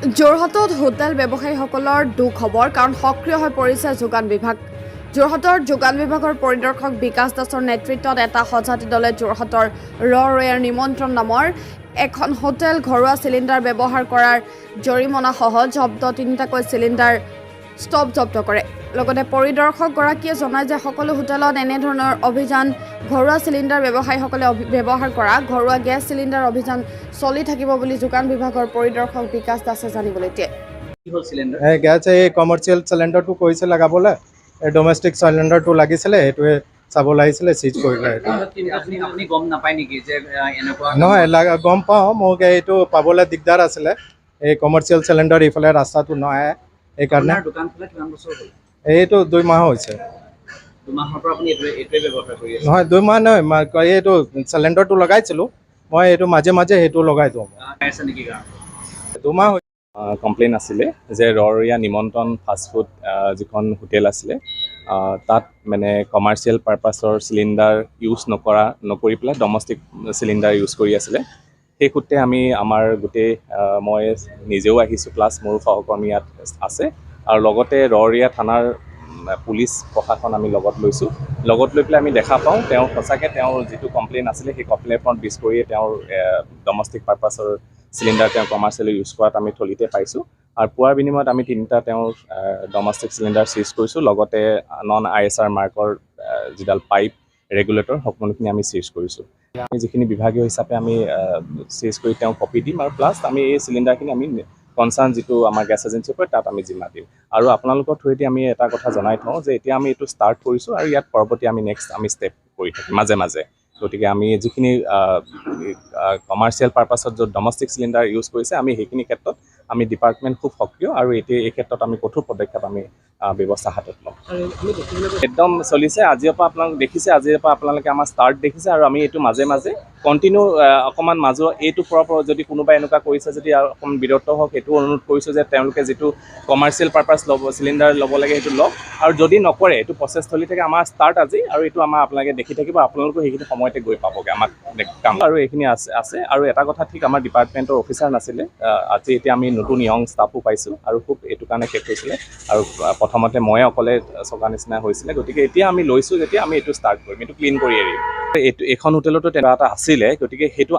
যোৰহাটত হোটেল ব্যৱসায়ীসকলৰ দুখ খবৰ কাৰণ সক্ৰিয় হৈ পৰিছে যোগান বিভাগ। যোৰহাটৰ যোগান বিভাগৰ পৰিদৰ্শক বিকাশ দাসৰ নেতৃত্বত এটা সজাতি দলে যোৰহাটৰ ৰয়েৰ নিমন্ত্ৰণ নামৰ এখন হোটেল ঘৰুৱা চিলিণ্ডাৰ ব্যৱহাৰ কৰাৰ জৰিমনাসহ জব্দ 3টাকৈ চিলিণ্ডাৰ ষ্টভ জব্দ কৰে। লগতে পৰিদৰ্শকগৰাকীয়ে জনায় যে সকলো হোটেলত এনেধৰণৰ অভিযান ঘৰুৱা চিলিণ্ডাৰ ব্যৱসায়ীসকলে ব্যৱহাৰ কৰা ঘৰুৱা গেছ চিলিণ্ডাৰ অভিযান চলি থাকিব বুলি যোগান বিভাগৰ পৰিদৰ্শক বিকাশ দাসে জানিবলৈ দিয়ে। গেছ এই কমাৰ্চিয়েল চিলিণ্ডাৰটো কৈছে লগাবলৈ, এই ডমেষ্টিক চিলিণ্ডাৰটো লাগিছিলে, সেইটোৱে চাবলৈ আহিছিলে, চিজ কৰিলে। নহয়, গম পাওঁ, মোক এইটো পাবলৈ দিগদাৰ আছিলে। এই কমাৰ্চিয়েল চিলিণ্ডাৰ ইফালে ৰাস্তাটো নহয়, সেইকাৰণে। এইটো 2 মাহ হৈছে। নহয়, 2 মাহ নহয়, এইটো চিলিণ্ডাৰটো লগাইছিলোঁ মই, এইটো মাজে মাজে সেইটো লগাই দিওঁ। 2 মাহ হৈছে। কমপ্লেইন আছিলে যে ৰৰৈয়া নিমন্ত্ৰণ ফাষ্টফুড যিখন হোটেল আছিলে, তাত মানে কমাৰ্চিয়েল পাৰপাছৰ চিলিণ্ডাৰ ইউজ নকৰি পেলাই ডমেষ্টিক চিলিণ্ডাৰ ইউজ কৰি আছিলে। সেই সূত্ৰে আমি আমাৰ গোটেই মই নিজেও আহিছোঁ, প্লাছ মোৰ সহকৰ্মী ইয়াত আছে, আৰু লগতে ৰৰৈয়া থানাৰ পুলিচ প্ৰশাসন আমি লগত লৈছোঁ। লগত লৈ পেলাই আমি দেখা পাওঁ তেওঁ সঁচাকৈ তেওঁৰ যিটো কমপ্লেইন আছিলে সেই কমপ্লেইনত বেছ কৰিয়ে তেওঁৰ ডমেষ্টিক পাৰপাছৰ চিলিণ্ডাৰ তেওঁ কমাৰ্চিয়েলি ইউজ কৰাত আমি থলিতে পাইছোঁ। আৰু পোৱাৰ বিনিময়ত আমি 3টা তেওঁৰ ডমেষ্টিক চিলিণ্ডাৰ চিজ কৰিছোঁ। লগতে নন ISR মাৰ্কৰ যিডাল পাইপ ৰেগুলেটৰ সকলোখিনি আমি চিজ কৰিছোঁ। আমি যিখিনি বিভাগীয় হিচাপে আমি চিজ কৰি তেওঁক কপি দিম, আৰু প্লাছ আমি এই চিলিণ্ডাৰখিনি আমি কনচাৰ্ণ যিটো আমাৰ গেছ এজেঞ্চিৰ পৰা তাত আমি জিম্মা দিম। আৰু আপোনালোকৰ থ্ৰুৱেদি আমি এটা কথা জনাই থওঁ যে এতিয়া আমি এইটো ষ্টাৰ্ট কৰিছোঁ, আৰু ইয়াত পৰৱৰ্তী আমি নেক্সট আমি ষ্টেপ কৰি থাকিম মাজে মাজে। গতিকে আমি যিখিনি কমাৰ্চিয়েল পাৰপাছত য'ত ডমেষ্টিক চিলিণ্ডাৰ ইউজ কৰিছে, আমি সেইখিনি ক্ষেত্ৰত আমি ডিপাৰ্টমেণ্ট খুব সক্ৰিয়, আৰু এতিয়া এই ক্ষেত্ৰত আমি কঠোৰ পদক্ষেপ আমি ব্যৱস্থা হাতত ল'ম। একদম চলিছে। আজিৰ পৰা আপোনালোকে দেখিছে, আজিৰ পৰা আপোনালোকে আমাৰ ষ্টাৰ্ট দেখিছে, আৰু আমি এইটো মাজে মাজে কণ্টিনিউ অকণমান এইটোৰ পৰা যদি কোনোবাই এনেকুৱা কৰিছে যদি অকণমান বিৰত হওক, সেইটো অনুৰোধ কৰিছোঁ যে তেওঁলোকে যিটো কমাৰ্চিয়েল পাৰপাছ চিলিণ্ডাৰ ল'ব লাগে সেইটো লওক, আৰু যদি নকৰে এইটো প্ৰচেছ চলি থাকে। আমাৰ ষ্টাৰ্ট আজি, আৰু এইটো আপোনালোকে দেখি থাকিব, আপোনালোকেও সেইখিনি সময়তে গৈ পাবগৈ আমাক কাম, আৰু এইখিনি আছে। আৰু এটা কথা ঠিক, আমাৰ ডিপাৰ্টমেণ্টৰ অফিচাৰ নাছিলে, আজি এতিয়া আমি নতুন য়ং ষ্টাফো পাইছোঁ, আৰু খুব এইটো কাৰণে শেষ হৈছিলে, আৰু প্ৰথমতে ময়ে অকলে চকা নিচিনা হৈছিলে। গতিকে এতিয়া আমি লৈছোঁ যেতিয়া আমি এইটো ষ্টাৰ্ট কৰিম, এইটো ক্লিন কৰি এৰিম। এইখন হোটেলতো তেনেকুৱা এটা আছিলে, গতিকে সেইটো